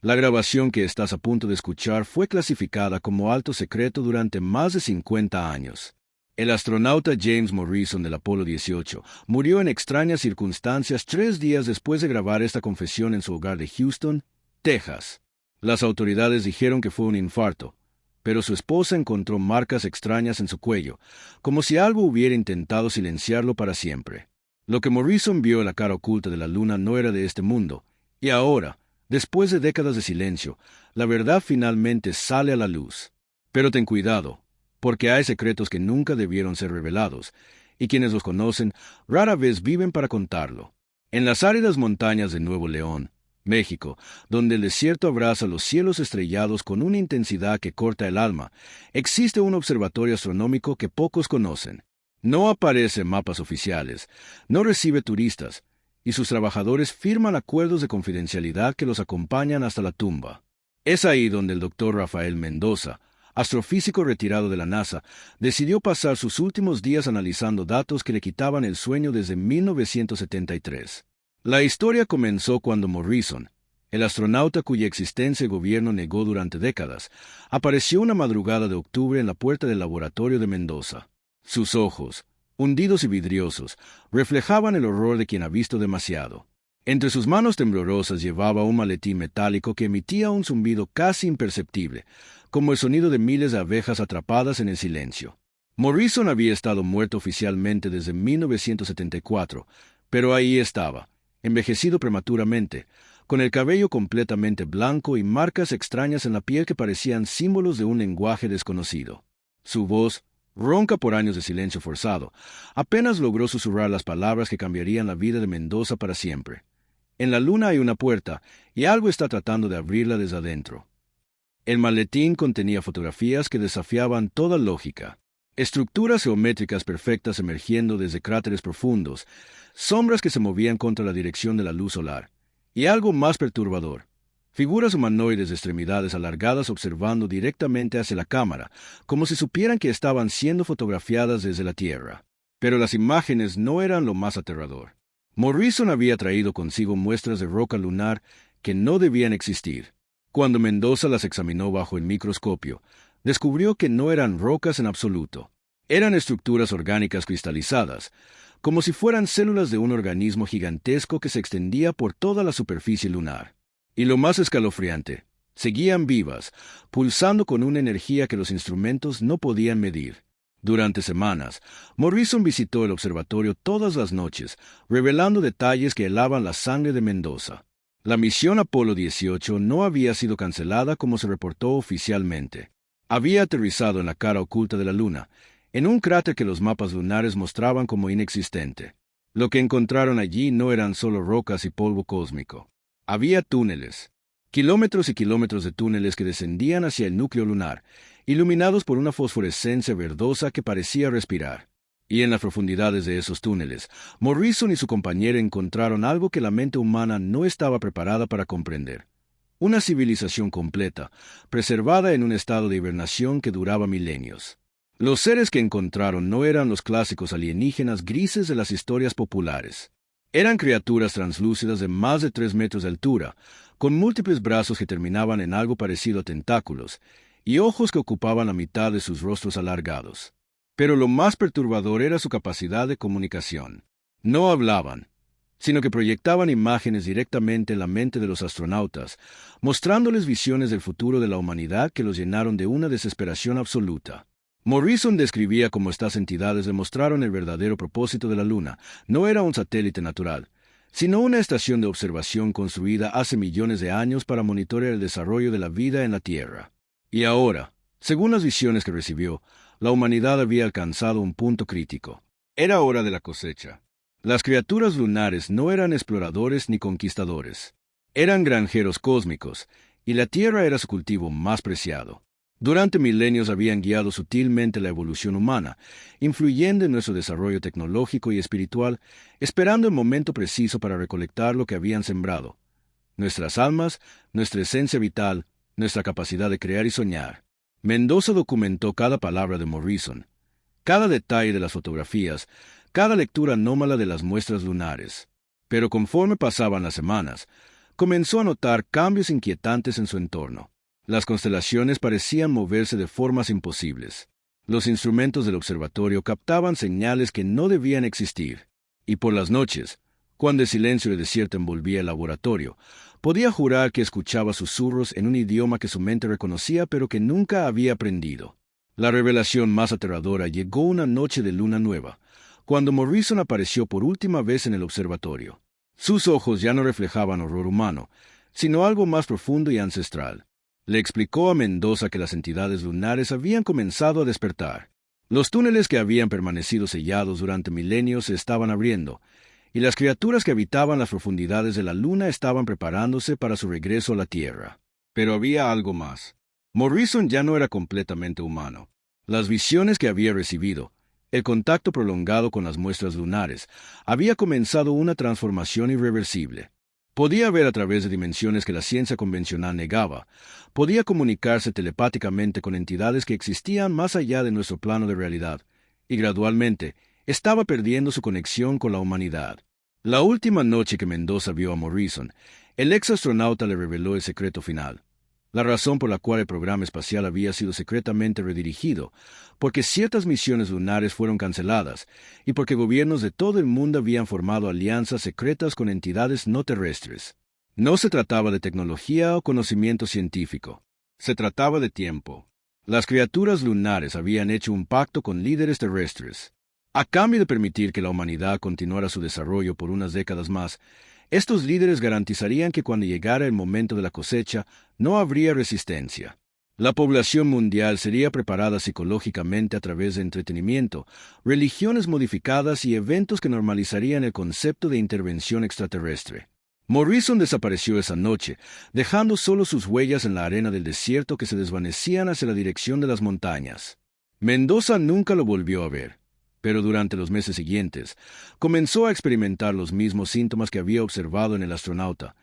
La grabación que estás a punto de escuchar fue clasificada como alto secreto durante más de 50 años. El astronauta James Morrison del Apolo 18 murió en extrañas circunstancias 3 días después de grabar esta confesión en su hogar de Houston, Texas. Las autoridades dijeron que fue un infarto, pero su esposa encontró marcas extrañas en su cuello, como si algo hubiera intentado silenciarlo para siempre. Lo que Morrison vio en la cara oculta de la Luna no era de este mundo, y ahora, después de décadas de silencio, la verdad finalmente sale a la luz. Pero ten cuidado, porque hay secretos que nunca debieron ser revelados, y quienes los conocen rara vez viven para contarlo. En las áridas montañas de Nuevo León, México, donde el desierto abraza los cielos estrellados con una intensidad que corta el alma, existe un observatorio astronómico que pocos conocen. No aparece en mapas oficiales, no recibe turistas, y sus trabajadores firman acuerdos de confidencialidad que los acompañan hasta la tumba. Es ahí donde el doctor Rafael Mendoza, astrofísico retirado de la NASA, decidió pasar sus últimos días analizando datos que le quitaban el sueño desde 1973. La historia comenzó cuando Morrison, el astronauta cuya existencia el gobierno negó durante décadas, apareció una madrugada de octubre en la puerta del laboratorio de Mendoza. Sus ojos, hundidos y vidriosos, reflejaban el horror de quien ha visto demasiado. Entre sus manos temblorosas llevaba un maletín metálico que emitía un zumbido casi imperceptible, como el sonido de miles de abejas atrapadas en el silencio. Morrison había estado muerto oficialmente desde 1974, pero ahí estaba, envejecido prematuramente, con el cabello completamente blanco y marcas extrañas en la piel que parecían símbolos de un lenguaje desconocido. Su voz, ronca por años de silencio forzado, apenas logró susurrar las palabras que cambiarían la vida de Mendoza para siempre. En la luna hay una puerta, y algo está tratando de abrirla desde adentro. El maletín contenía fotografías que desafiaban toda lógica. Estructuras geométricas perfectas emergiendo desde cráteres profundos, sombras que se movían contra la dirección de la luz solar, y algo más perturbador. Figuras humanoides de extremidades alargadas observando directamente hacia la cámara, como si supieran que estaban siendo fotografiadas desde la Tierra. Pero las imágenes no eran lo más aterrador. Morrison había traído consigo muestras de roca lunar que no debían existir. Cuando Mendoza las examinó bajo el microscopio, descubrió que no eran rocas en absoluto. Eran estructuras orgánicas cristalizadas, como si fueran células de un organismo gigantesco que se extendía por toda la superficie lunar. Y lo más escalofriante, seguían vivas, pulsando con una energía que los instrumentos no podían medir. Durante semanas, Morrison visitó el observatorio todas las noches, revelando detalles que helaban la sangre de Mendoza. La misión Apolo 18 no había sido cancelada como se reportó oficialmente. Había aterrizado en la cara oculta de la Luna, en un cráter que los mapas lunares mostraban como inexistente. Lo que encontraron allí no eran solo rocas y polvo cósmico. Había túneles, kilómetros y kilómetros de túneles que descendían hacia el núcleo lunar, iluminados por una fosforescencia verdosa que parecía respirar. Y en las profundidades de esos túneles, Morrison y su compañera encontraron algo que la mente humana no estaba preparada para comprender. Una civilización completa, preservada en un estado de hibernación que duraba milenios. Los seres que encontraron no eran los clásicos alienígenas grises de las historias populares. Eran criaturas translúcidas de más de 3 metros de altura, con múltiples brazos que terminaban en algo parecido a tentáculos, y ojos que ocupaban la mitad de sus rostros alargados. Pero lo más perturbador era su capacidad de comunicación. No hablaban, sino que proyectaban imágenes directamente en la mente de los astronautas, mostrándoles visiones del futuro de la humanidad que los llenaron de una desesperación absoluta. Morrison describía cómo estas entidades demostraron el verdadero propósito de la Luna. No era un satélite natural, sino una estación de observación construida hace millones de años para monitorear el desarrollo de la vida en la Tierra. Y ahora, según las visiones que recibió, la humanidad había alcanzado un punto crítico. Era hora de la cosecha. Las criaturas lunares no eran exploradores ni conquistadores. Eran granjeros cósmicos, y la Tierra era su cultivo más preciado. Durante milenios habían guiado sutilmente la evolución humana, influyendo en nuestro desarrollo tecnológico y espiritual, esperando el momento preciso para recolectar lo que habían sembrado. Nuestras almas, nuestra esencia vital, nuestra capacidad de crear y soñar. Mendoza documentó cada palabra de Morrison, cada detalle de las fotografías, cada lectura anómala de las muestras lunares. Pero conforme pasaban las semanas, comenzó a notar cambios inquietantes en su entorno. Las constelaciones parecían moverse de formas imposibles. Los instrumentos del observatorio captaban señales que no debían existir. Y por las noches, cuando el silencio del desierto envolvía el laboratorio, podía jurar que escuchaba susurros en un idioma que su mente reconocía pero que nunca había aprendido. La revelación más aterradora llegó una noche de luna nueva, cuando Morrison apareció por última vez en el observatorio. Sus ojos ya no reflejaban horror humano, sino algo más profundo y ancestral. Le explicó a Mendoza que las entidades lunares habían comenzado a despertar. Los túneles que habían permanecido sellados durante milenios se estaban abriendo, y las criaturas que habitaban las profundidades de la luna estaban preparándose para su regreso a la Tierra. Pero había algo más. Morrison ya no era completamente humano. Las visiones que había recibido, el contacto prolongado con las muestras lunares, había comenzado una transformación irreversible. Podía ver a través de dimensiones que la ciencia convencional negaba. Podía comunicarse telepáticamente con entidades que existían más allá de nuestro plano de realidad, y gradualmente estaba perdiendo su conexión con la humanidad. La última noche que Mendoza vio a Morrison, el ex astronauta le reveló el secreto final. La razón por la cual el programa espacial había sido secretamente redirigido, porque ciertas misiones lunares fueron canceladas y porque gobiernos de todo el mundo habían formado alianzas secretas con entidades no terrestres. No se trataba de tecnología o conocimiento científico. Se trataba de tiempo. Las criaturas lunares habían hecho un pacto con líderes terrestres. A cambio de permitir que la humanidad continuara su desarrollo por unas décadas más, estos líderes garantizarían que cuando llegara el momento de la cosecha, no habría resistencia. La población mundial sería preparada psicológicamente a través de entretenimiento, religiones modificadas y eventos que normalizarían el concepto de intervención extraterrestre. Morrison desapareció esa noche, dejando solo sus huellas en la arena del desierto que se desvanecían hacia la dirección de las montañas. Mendoza nunca lo volvió a ver. Pero durante los meses siguientes, comenzó a experimentar los mismos síntomas que había observado en el astronauta: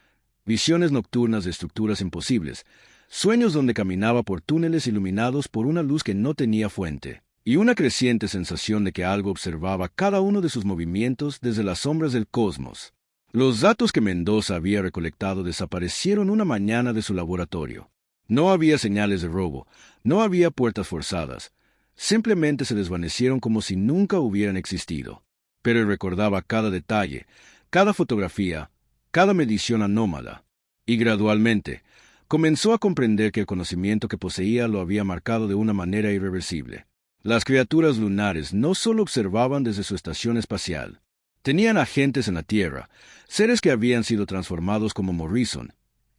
visiones nocturnas de estructuras imposibles, sueños donde caminaba por túneles iluminados por una luz que no tenía fuente, y una creciente sensación de que algo observaba cada uno de sus movimientos desde las sombras del cosmos. Los datos que Mendoza había recolectado desaparecieron una mañana de su laboratorio. No había señales de robo, no había puertas forzadas. Simplemente se desvanecieron como si nunca hubieran existido. Pero él recordaba cada detalle, cada fotografía, cada medición anómala. Y gradualmente, comenzó a comprender que el conocimiento que poseía lo había marcado de una manera irreversible. Las criaturas lunares no solo observaban desde su estación espacial. Tenían agentes en la Tierra, seres que habían sido transformados como Morrison,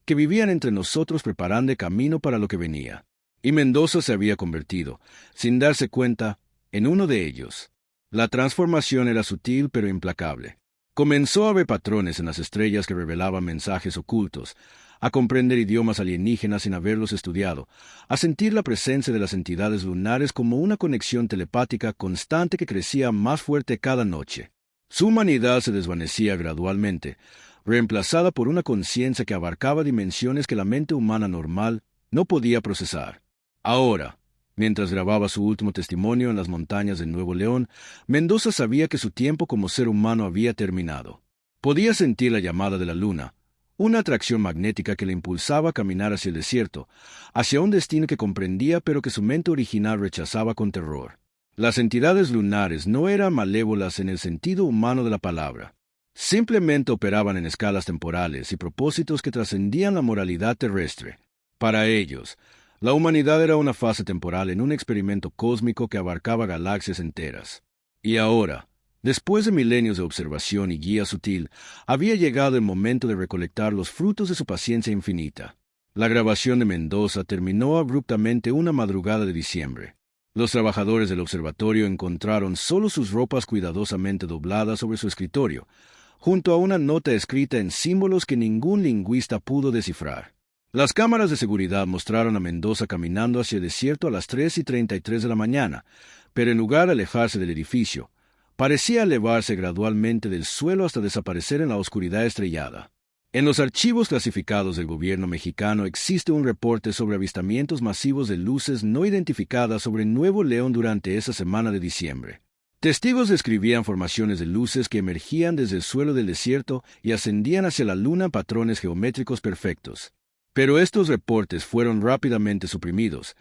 que vivían entre nosotros preparando el camino para lo que venía. Y Mendoza se había convertido, sin darse cuenta, en uno de ellos. La transformación era sutil pero implacable. Comenzó a ver patrones en las estrellas que revelaban mensajes ocultos, a comprender idiomas alienígenas sin haberlos estudiado, a sentir la presencia de las entidades lunares como una conexión telepática constante que crecía más fuerte cada noche. Su humanidad se desvanecía gradualmente, reemplazada por una conciencia que abarcaba dimensiones que la mente humana normal no podía procesar. Ahora, mientras grababa su último testimonio en las montañas de Nuevo León, Mendoza sabía que su tiempo como ser humano había terminado. Podía sentir la llamada de la luna, una atracción magnética que le impulsaba a caminar hacia el desierto, hacia un destino que comprendía pero que su mente original rechazaba con terror. Las entidades lunares no eran malévolas en el sentido humano de la palabra. Simplemente operaban en escalas temporales y propósitos que trascendían la moralidad terrestre. Para ellos, la humanidad era una fase temporal en un experimento cósmico que abarcaba galaxias enteras. Y ahora, después de milenios de observación y guía sutil, había llegado el momento de recolectar los frutos de su paciencia infinita. La grabación de Mendoza terminó abruptamente una madrugada de diciembre. Los trabajadores del observatorio encontraron solo sus ropas cuidadosamente dobladas sobre su escritorio, junto a una nota escrita en símbolos que ningún lingüista pudo descifrar. Las cámaras de seguridad mostraron a Mendoza caminando hacia el desierto a las 3:33 de la mañana, pero en lugar de alejarse del edificio, parecía elevarse gradualmente del suelo hasta desaparecer en la oscuridad estrellada. En los archivos clasificados del gobierno mexicano existe un reporte sobre avistamientos masivos de luces no identificadas sobre Nuevo León durante esa semana de diciembre. Testigos describían formaciones de luces que emergían desde el suelo del desierto y ascendían hacia la luna en patrones geométricos perfectos. Pero estos reportes fueron rápidamente suprimidos,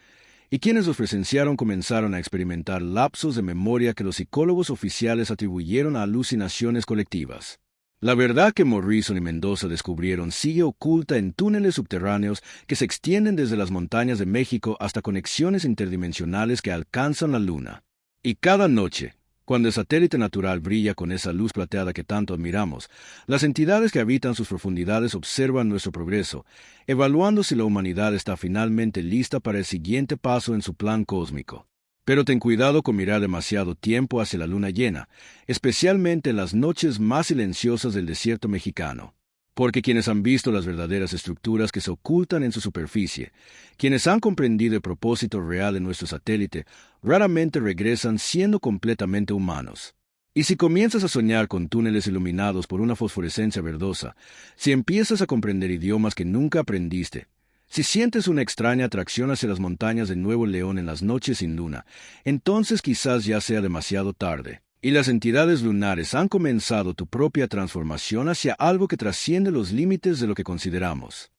y quienes los presenciaron comenzaron a experimentar lapsos de memoria que los psicólogos oficiales atribuyeron a alucinaciones colectivas. La verdad que Morrison y Mendoza descubrieron sigue oculta en túneles subterráneos que se extienden desde las montañas de México hasta conexiones interdimensionales que alcanzan la Luna. Y cada noche, cuando el satélite natural brilla con esa luz plateada que tanto admiramos, las entidades que habitan sus profundidades observan nuestro progreso, evaluando si la humanidad está finalmente lista para el siguiente paso en su plan cósmico. Pero ten cuidado con mirar demasiado tiempo hacia la luna llena, especialmente en las noches más silenciosas del desierto mexicano. Porque quienes han visto las verdaderas estructuras que se ocultan en su superficie, quienes han comprendido el propósito real de nuestro satélite, raramente regresan siendo completamente humanos. Y si comienzas a soñar con túneles iluminados por una fosforescencia verdosa, si empiezas a comprender idiomas que nunca aprendiste, si sientes una extraña atracción hacia las montañas de Nuevo León en las noches sin luna, entonces quizás ya sea demasiado tarde, y las entidades lunares han comenzado tu propia transformación hacia algo que trasciende los límites de lo que consideramos.